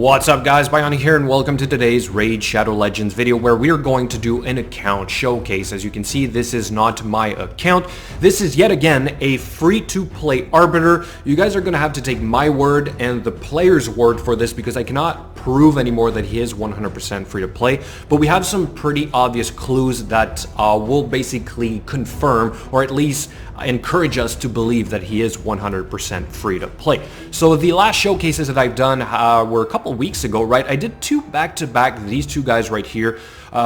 What's up guys, Bionic here and welcome to today's Raid Shadow Legends video where we are going to do an account showcase. As you can see, this is not my account. This is yet again a free-to-play arbiter. You guys are going to have to take my word and the player's word for this because I cannot prove anymore that he is 100% free to play, but we have some pretty obvious clues that will basically confirm or at least encourage us to believe that he is 100% free to play. So the last showcases that I've done were a couple weeks ago, right? I did two back-to-back, these two guys right here,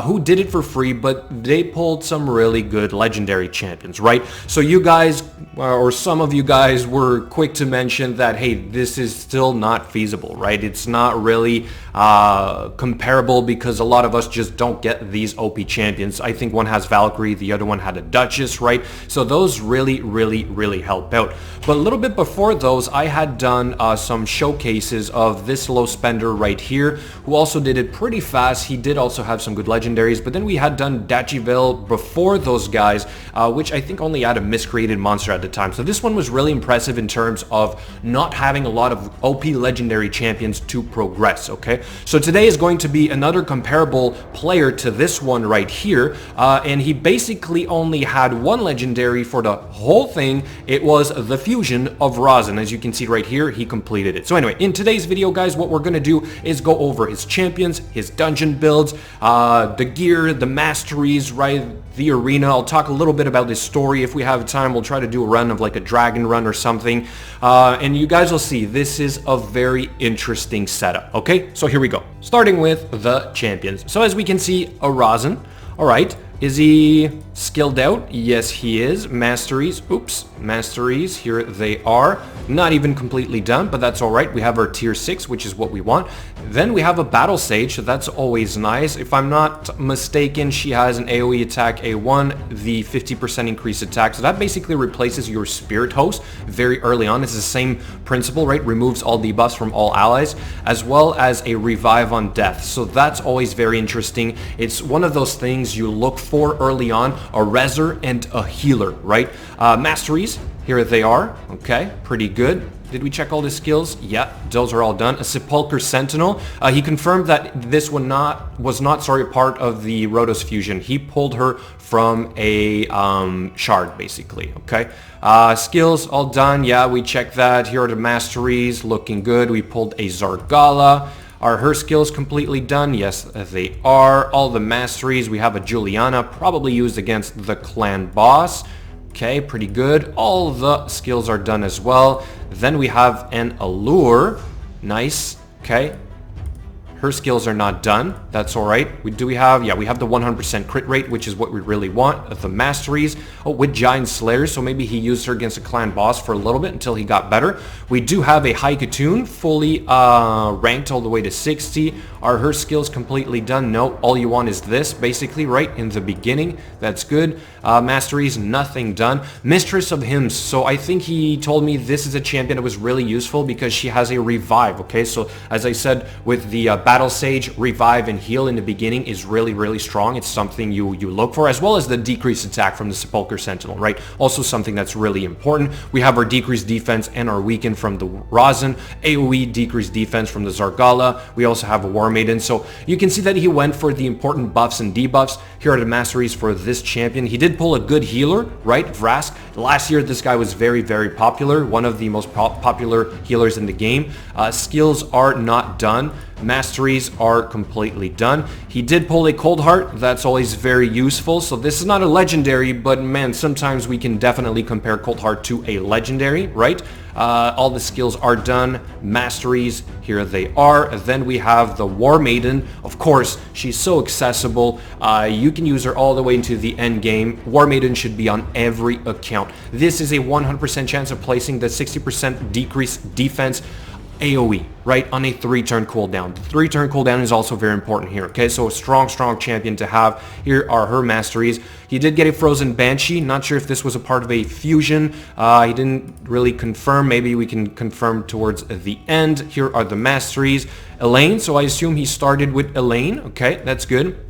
who did it for free, but they pulled some really good legendary champions, right? So you guys, or some of you guys, were quick to mention that, hey, this is still not feasible, right? It's not really comparable because a lot of us just don't get these OP champions. I think one has Valkyrie, the other one had a Duchess, right? So those really help out. But a little bit before those, I had done some showcases of this low spender right here, who also did it pretty fast. He did also have some good legendaries, but then we had done Dachiville before those guys, which I think only had a miscreated monster at the time. So this one was really impressive in terms of not having a lot of OP legendary champions to progress, okay? So today is going to be another comparable player to this one right here, and he basically only had one legendary for the whole thing. It was the fusion of Rosin. As you can see right here, he completed it. So anyway, in today's video, guys, what we're going to do is go over his champions, his dungeon builds, the gear, the masteries, right, the arena. I'll talk a little bit about this story. If we have time, we'll try to do a run of like a dragon run or something. And you guys will see this is a very interesting setup. Okay, so here we go. Starting with the champions. So as we can see, a Rosin. All right. Is he skilled out? Yes, he is. Masteries. Oops. Masteries. Here they are. Not even completely done, but that's all right. We have our tier 6, which is what we want. Then we have a battle sage, so that's always nice. If I'm not mistaken, she has an AoE attack A1, the 50% increased attack. So that basically replaces your spirit host very early on. It's the same principle, right? Removes all debuffs from all allies, as well as a revive on death. So that's always very interesting. It's one of those things you look for early on, a reser and a healer, right? Masteries, here they are. Okay, pretty good. Did we check all the skills? Yeah, those are all done. A Sepulchre Sentinel. He confirmed that this was not part of the Rhodos fusion. He pulled her from a shard, basically. Okay. Skills all done. Yeah, we checked that. Here are the masteries, looking good. We pulled a Zargala. Are her skills completely done? Yes, they are. All the masteries. We have a Juliana, probably used against the clan boss. Okay, pretty good. All the skills are done as well. Then we have an Allure. Nice. Okay. Her skills are not done. That's all right. We have the 100% crit rate, which is what we really want. The masteries, with Giant Slayers, so maybe he used her against a clan boss for a little bit until he got better. We do have a High Katoon, fully ranked all the way to 60. Are her skills completely done? No, all you want is this, basically, right in the beginning. That's good. Masteries, nothing done. Mistress of Hymns, so I think he told me this is a champion that was really useful because she has a revive, okay? So as I said, with the Battle Sage, revive and heal in the beginning is really strong. It's something you look for, as well as the decreased attack from the Sepulchre Sentinel, right? Also something that's really important. We have our decreased defense and our weaken from the Rosin, AoE decreased defense from the Zargala. We also have a War Maiden, so you can see that he went for the important buffs and debuffs. Here are the masteries for this champion. He did pull a good healer, right? Vrask. Last year, this guy was very popular, one of the most popular healers in the game. Skills are not done. Masteries are completely done. He did pull a Cold Heart. That's always very useful. So this is not a legendary, but man, sometimes we can definitely compare Cold Heart to a legendary, right? All the skills are done. Masteries, here they are. Then we have the War Maiden. Of course, she's so accessible. You can use her all the way into the end game. War Maiden should be on every account. This is a 100% chance of placing the 60% decreased defense AoE, right, on a 3-turn cooldown. The 3-turn cooldown is also very important here, okay? So a strong champion to have. Here are her masteries. He did get a Frozen Banshee. Not sure if this was a part of a fusion. He didn't really confirm. Maybe we can confirm towards the end. Here are the masteries. Elaine, so I assume he started with Elaine. Okay, that's good.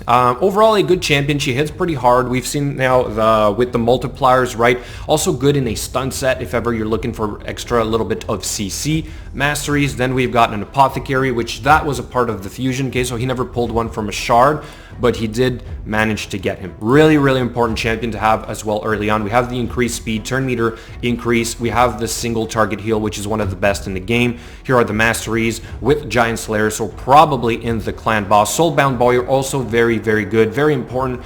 Overall, a good champion. She hits pretty hard. We've seen now with the multipliers, right? Also good in a stun set if ever you're looking for extra little bit of CC masteries. Then we've got an apothecary, which that was a part of the fusion case, so he never pulled one from a shard, but he did manage to get him. Really, really important champion to have as well early on. We have the increased speed, turn meter increase. We have the single target heal, which is one of the best in the game. Here are the masteries with Giant Slayer, so probably in the clan boss. Soulbound Boy also very, very good. Very important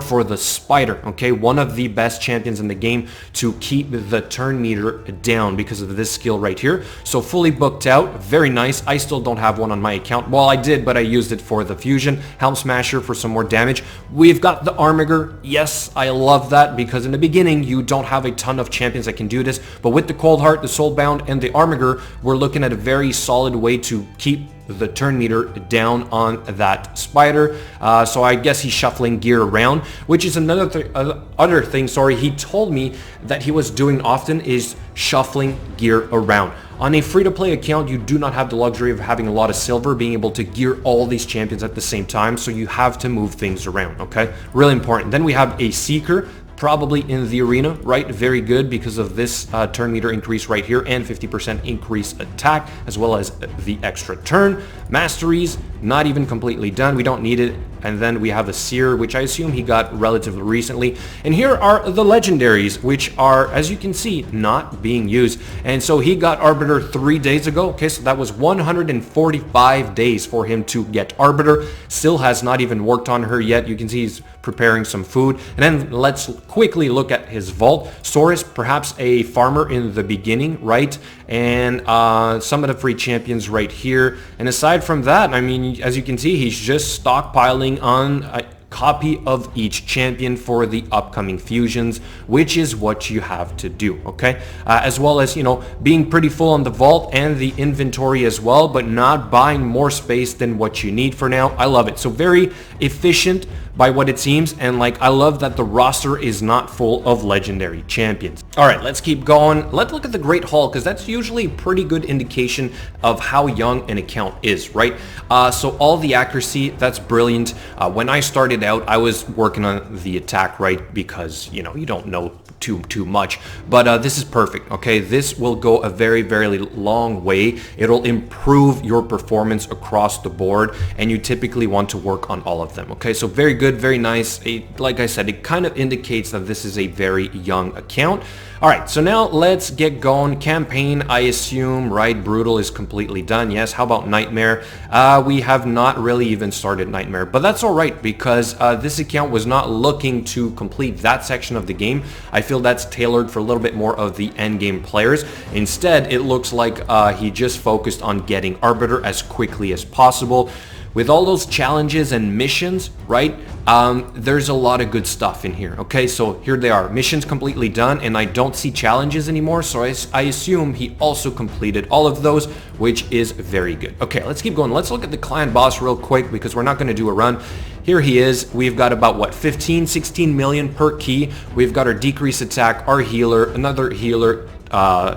for the spider, okay? One of the best champions in the game to keep the turn meter down because of this skill right here. So fully booked out, very nice. I still don't have one on my account. Well, I did, but I used it for the fusion. Helm Smasher for some more damage. We've got the Armiger. Yes, I love that because in the beginning, you don't have a ton of champions that can do this, but with the Cold Heart, the Soulbound, and the Armiger, we're looking at a very solid way to keep the turn meter down on that spider. So I guess he's shuffling gear around, which is another other thing, sorry, he told me that he was doing often is shuffling gear around. On a free-to-play account, you do not have the luxury of having a lot of silver, being able to gear all these champions at the same time, so you have to move things around, okay? Really important. Then we have a Seeker, probably in the arena, right? Very good because of this turn meter increase right here and 50% increase attack, as well as the extra turn. Masteries, not even completely done. We don't need it. And then we have a Seer, which I assume he got relatively recently. And here are the legendaries, which are, as you can see, not being used. And so he got Arbiter 3 days ago. Okay, so that was 145 days for him to get Arbiter. Still has not even worked on her yet. You can see he's preparing some food. And then let's quickly look at his vault. Saurus, perhaps a farmer in the beginning, right? And some of the free champions right here. And aside from that, I mean, as you can see, he's just stockpiling on a copy of each champion for the upcoming fusions, which is what you have to do, okay? As well as, you know, being pretty full on the vault and the inventory as well, but not buying more space than what you need for now. I love it. So very efficient by what it seems, and like I love that the roster is not full of legendary champions. All right, let's keep going. Let's look at the Great Hall, because that's usually a pretty good indication of how young an account is, right? So all the accuracy, that's brilliant. When I started out, I was working on the attack, right? Because, you know, you don't know too much, but this is perfect, okay? This will go a very, very long way. It'll improve your performance across the board, and you typically want to work on all of them, okay? So very good, very nice. Like I said, it kind of indicates that this is a very young account. All right, so now let's get going. Campaign, I assume, right? Brutal is completely done. Yes, how about Nightmare? We have not really even started Nightmare, but that's all right because this account was not looking to complete that section of the game. I feel that's tailored for a little bit more of the end game players. Instead, it looks like he just focused on getting Arbiter as quickly as possible. With all those challenges and missions, right, there's a lot of good stuff in here, okay? So here they are. Missions completely done, and I don't see challenges anymore, so I assume he also completed all of those, which is very good. Okay, let's keep going. Let's look at the clan boss real quick because we're not going to do a run. Here he is. We've got about, what, 15, 16 million per key. We've got our decrease attack, our healer, another healer,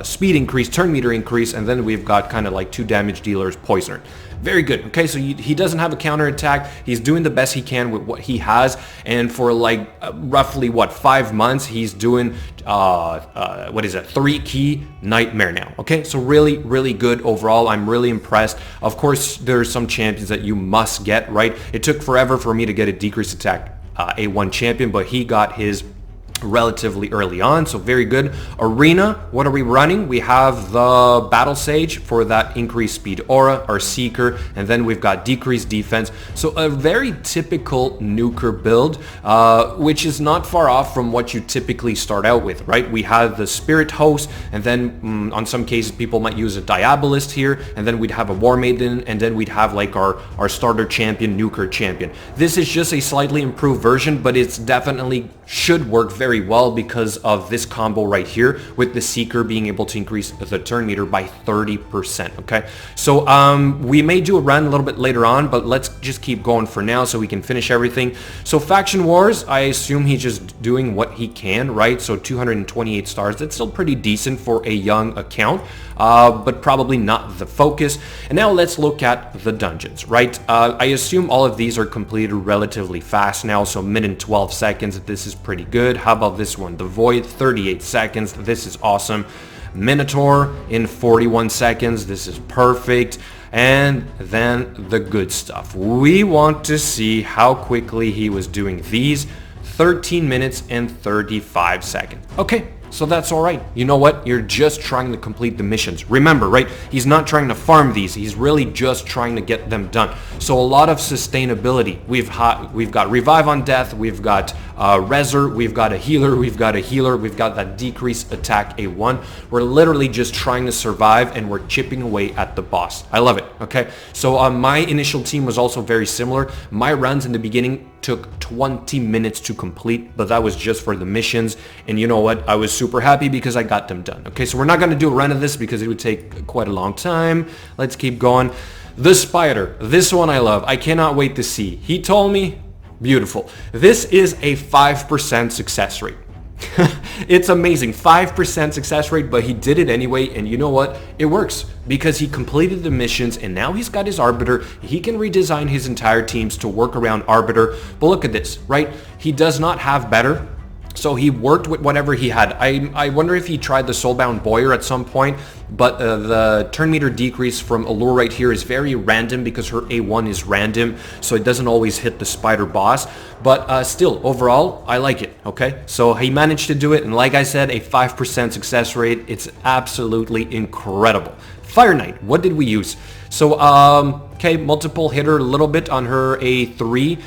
speed increase, turn meter increase, and then we've got kind of like 2 damage dealers, poisoner. Very good. Okay, so he doesn't have a counter attack. He's doing the best he can with what he has, and for like roughly what, 5 months, he's doing what is it, 3 key Nightmare now. Okay, so really, really good overall. I'm really impressed. Of course, there's some champions that you must get, right? It took forever for me to get a decrease attack A1 champion, but he got his relatively early on, so very good. Arena, what are we running? We have the Battle Sage for that increased speed aura, our Seeker, and then we've got decreased defense. So a very typical nuker build, which is not far off from what you typically start out with, right? We have the Spirit Host, and then on some cases people might use a Diabolist here, and then we'd have a War Maiden, and then we'd have like our starter champion, nuker champion. This is just a slightly improved version, but it's definitely should work very well because of this combo right here with the Seeker being able to increase the turn meter by 30%, okay? So we may do a run a little bit later on, but let's just keep going for now so we can finish everything. So Faction Wars, I assume he's just doing what he can, right? So 228 stars, that's still pretty decent for a young account, but probably not the focus. And now let's look at the dungeons, right? I assume all of these are completed relatively fast now, so minute 12 seconds, this is pretty good. How about this one? The Void, 38 seconds, this is awesome. Minotaur in 41 seconds, this is perfect. And then the good stuff. We want to see how quickly he was doing these. 13 minutes and 35 seconds. Okay, so that's all right. You know what? You're just trying to complete the missions. Remember, right? He's not trying to farm these. He's really just trying to get them done. So a lot of sustainability. We've got Revive on Death. We've got Reser. We've got a healer. We've got a healer. We've got that decrease attack A1. We're literally just trying to survive, and we're chipping away at the boss. I love it. Okay. So my initial team was also very similar. My runs in the beginning took 20 minutes to complete, but that was just for the missions. And you know what? I was super happy because I got them done. Okay, so we're not going to do a run of this because it would take quite a long time. Let's keep going. The Spider. This one I love. I cannot wait to see. He told me, beautiful. This is a 5% success rate. It's amazing, 5% success rate, but he did it anyway, and you know what? It works because he completed the missions, and now he's got his Arbiter. He can redesign his entire teams to work around Arbiter. But look at this, right? He does not have better, so he worked with whatever he had. I wonder if he tried the Soulbound Boyer at some point, but the turn meter decrease from Allure right here is very random because her A1 is random, so it doesn't always hit the Spider boss. But still, overall, I like it, okay? So he managed to do it, and like I said, a 5% success rate. It's absolutely incredible. Fire Knight, what did we use? So, okay, multiple hitter a little bit on her A3.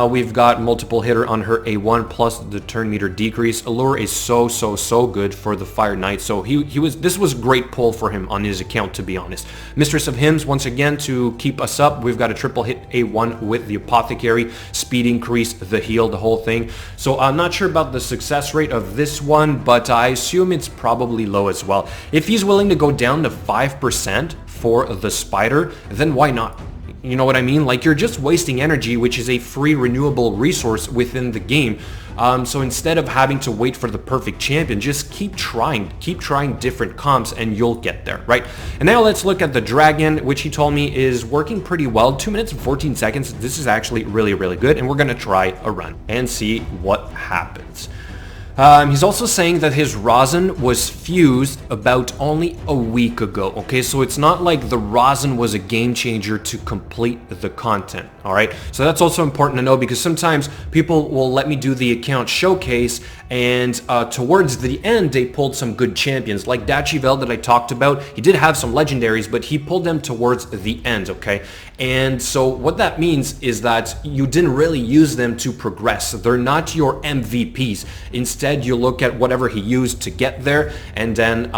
We've got multiple hitter on her A1 plus the turn meter decrease. Allure is so good for the Fire Knight. So this was great pull for him on his account, to be honest. Mistress of Hymns, once again, to keep us up, we've got a triple hit A1 with the Apothecary, speed increase, the heal, the whole thing. So I'm not sure about the success rate of this one, but I assume it's probably low as well. If he's willing to go down to 5% for the Spider, then why not? You know what I mean? Like, you're just wasting energy, which is a free renewable resource within the game. So instead of having to wait for the perfect champion, just keep trying different comps and you'll get there, right? And now let's look at the Dragon, which he told me is working pretty well. 2 minutes and 14 seconds. This is actually really good, and we're gonna try a run and see what happens. He's also saying that his rosin was fused about only a week ago. Okay, so it's not like the rosin was a game changer to complete the content. All right, so that's also important to know because sometimes people will let me do the account showcase, and towards the end they pulled some good champions like Dachivel that I talked about. He did have some legendaries, but he pulled them towards the end. Okay, and so what that means is that you didn't really use them to progress. They're not your MVPs. Instead, you look at whatever he used to get there, and then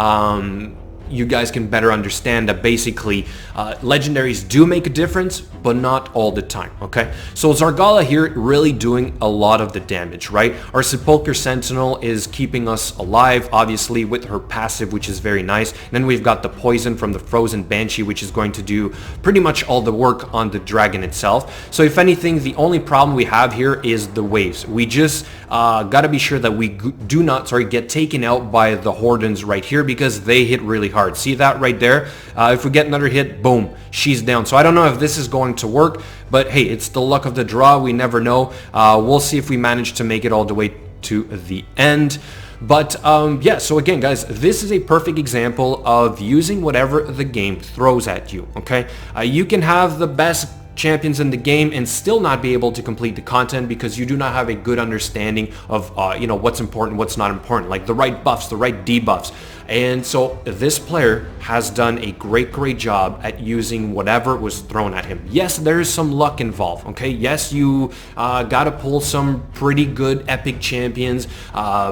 you guys can better understand that basically legendaries do make a difference, but not all the time, okay? So Zargala here really doing a lot of the damage, right? Our Sepulchre Sentinel is keeping us alive, obviously, with her passive, which is very nice. And then we've got the poison from the Frozen Banshee, which is going to do pretty much all the work on the dragon itself. So if anything, the only problem we have here is the waves. We just gotta be sure that we do not, get taken out by the Hordens right here because they hit really hard. See that right there? If we get another hit, boom, she's down. So I don't know if this is going to work, but hey, it's the luck of the draw. We never know. We'll see if we manage to make it all the way to the end. But yeah, so again, guys, this is a perfect example of using whatever the game throws at you, okay? You can have the best champions in the game and still not be able to complete the content because you do not have a good understanding of you know, what's important, what's not important, like the right buffs, the right debuffs. And so this player has done a great job at using whatever was thrown at him. Yes, there is some luck involved, okay? Yes, you gotta pull some pretty good epic champions.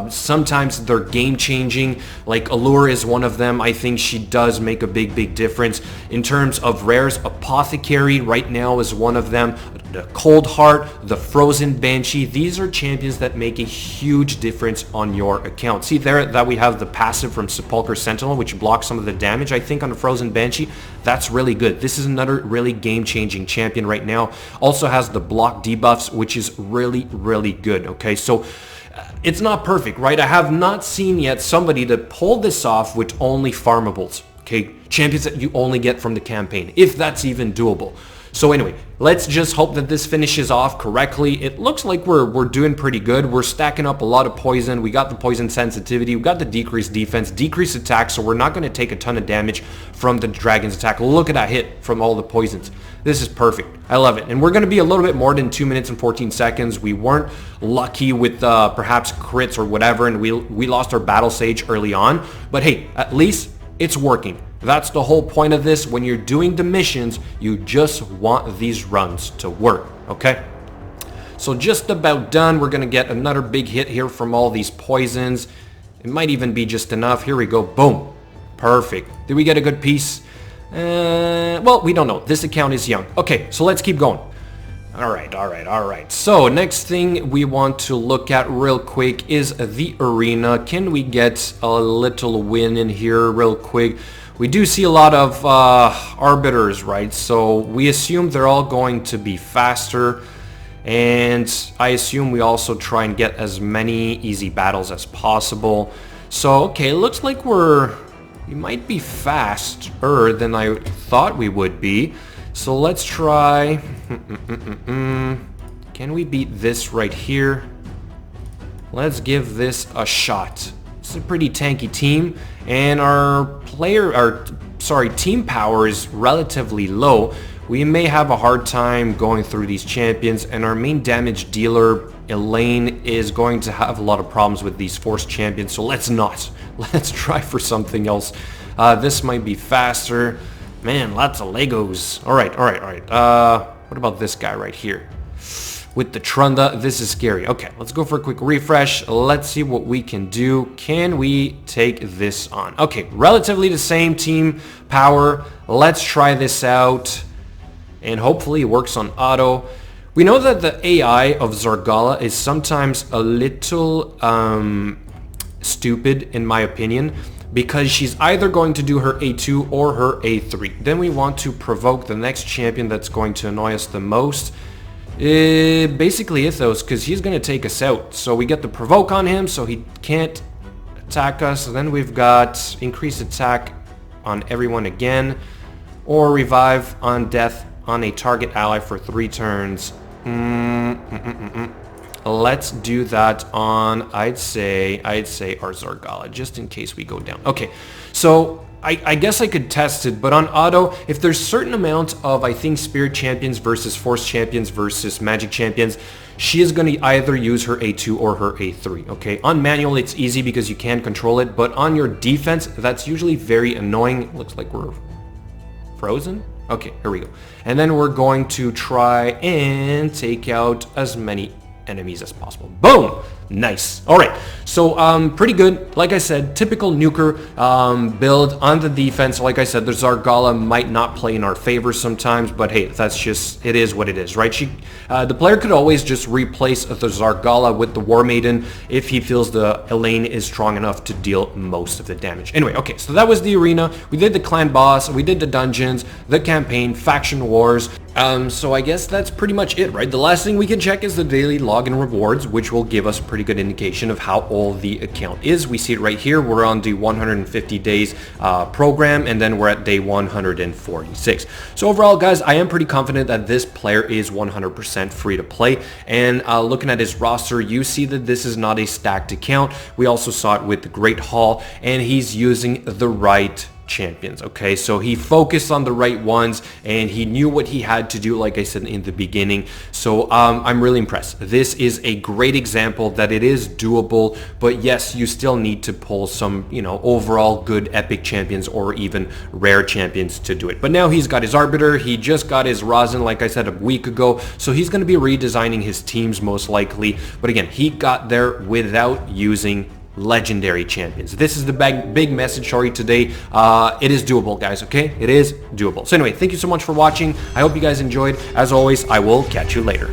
Sometimes they're game-changing, like Allure is one of them. I think she does make a big difference. In terms of rares, Apothecary right now is one of them. the Cold Heart, the Frozen Banshee. These are champions that make a huge difference on your account. See there that we have the passive from Sepulchre Sentinel, which blocks some of the damage, I think, on the Frozen Banshee. That's really good. This is another really game-changing champion right now. Also has the block debuffs, which is really, really good, okay? So it's not perfect, right? I have not seen yet somebody to pull this off with only farmables, okay? Champions that you only get from the campaign, if that's even doable. So anyway, let's just hope that this finishes off correctly. It looks like we're doing pretty good. We're stacking up a lot of poison. We got the poison sensitivity. We got the decreased defense, decreased attack, so we're not going to take a ton of damage from the dragon's attack. Look at that hit from all the poisons. This is perfect. I love it. And we're going to be a little bit more than 2 minutes and 14 seconds. We weren't lucky with perhaps crits or whatever, and we lost our battle sage early on. But hey, at least it's working. That's the whole point of this. When you're doing the missions, you just want these runs to work, okay? So just about done. We're going to get another big hit here from all these poisons. It might even be just enough. Here we go. Boom. Perfect. Did we get a good piece? Well, we don't know. This account is young. Okay, so let's keep going. All right. So next thing we want to look at real quick is the arena. Can we get a little win in here real quick? We do see a lot of arbiters, right? So we assume they're all going to be faster. And I assume we also try and get as many easy battles as possible. So, okay, it looks like we might be faster than I thought we would be. So let's try. Can we beat this right here? Let's give this a shot. It's a pretty tanky team, and our team power is relatively low. We may have a hard time going through these champions, and our main damage dealer, Elaine, is going to have a lot of problems with these force champions, so let's not. Let's try for something else. This might be faster. Man, lots of Legos. All right. What about this guy right here? With the Trunda, this is scary. Okay, let's go for a quick refresh. Let's see what we can do. Can we take this on? Okay, relatively the same team power. Let's try this out. And hopefully it works on auto. We know that the AI of Zargala is sometimes a little stupid, in my opinion, because she's either going to do her A2 or her A3. Then we want to provoke the next champion that's going to annoy us the most. Basically Ithos, because he's going to take us out. So we get the provoke on him, so he can't attack us. Then we've got increased attack on everyone again, or revive on death on a target ally for 3 turns. Let's do that on, I'd say our Zargala, just in case we go down. Okay, so I guess I could test it, but on auto, if there's certain amount of, I think, Spirit Champions versus Force Champions versus Magic Champions, she is going to either use her A2 or her A3, okay? On manual, it's easy because you can control it, but on your defense, that's usually very annoying. Looks like we're frozen. Okay, here we go. And then we're going to try and take out as many enemies as possible. Boom! Nice. All right, so pretty good. Like I said, typical nuker build on the defense. Like I said, the Zargala might not play in our favor sometimes, but hey, that's just, it is what it is, right? The player could always just replace the Zargala with the War Maiden if he feels the Elaine is strong enough to deal most of the damage. Anyway, okay, so that was the arena. We did the clan boss, we did the dungeons, the campaign, faction wars. So I guess that's pretty much it, right? The last thing we can check is the daily login rewards, which will give us a pretty good indication of how old the account is. We see it right here. We're on the 150 days program, and then we're at day 146. So overall, guys, I am pretty confident that this player is 100% free to play. And looking at his roster, you see that this is not a stacked account. We also saw it with the Great Hall, and he's using the right champions. Okay, so he focused on the right ones and he knew what he had to do, like I said in the beginning. So I'm really impressed. This is a great example that it is doable, but yes, you still need to pull some, you know, overall good epic champions or even rare champions to do it. But now he's got his Arbiter, he just got his Rosin, like I said, a week ago, so he's going to be redesigning his teams most likely. But again, he got there without using legendary champions. This is the big message story today. It is doable, guys, okay? It is doable. So anyway, thank you so much for watching. I hope you guys enjoyed. As always, I will catch you later.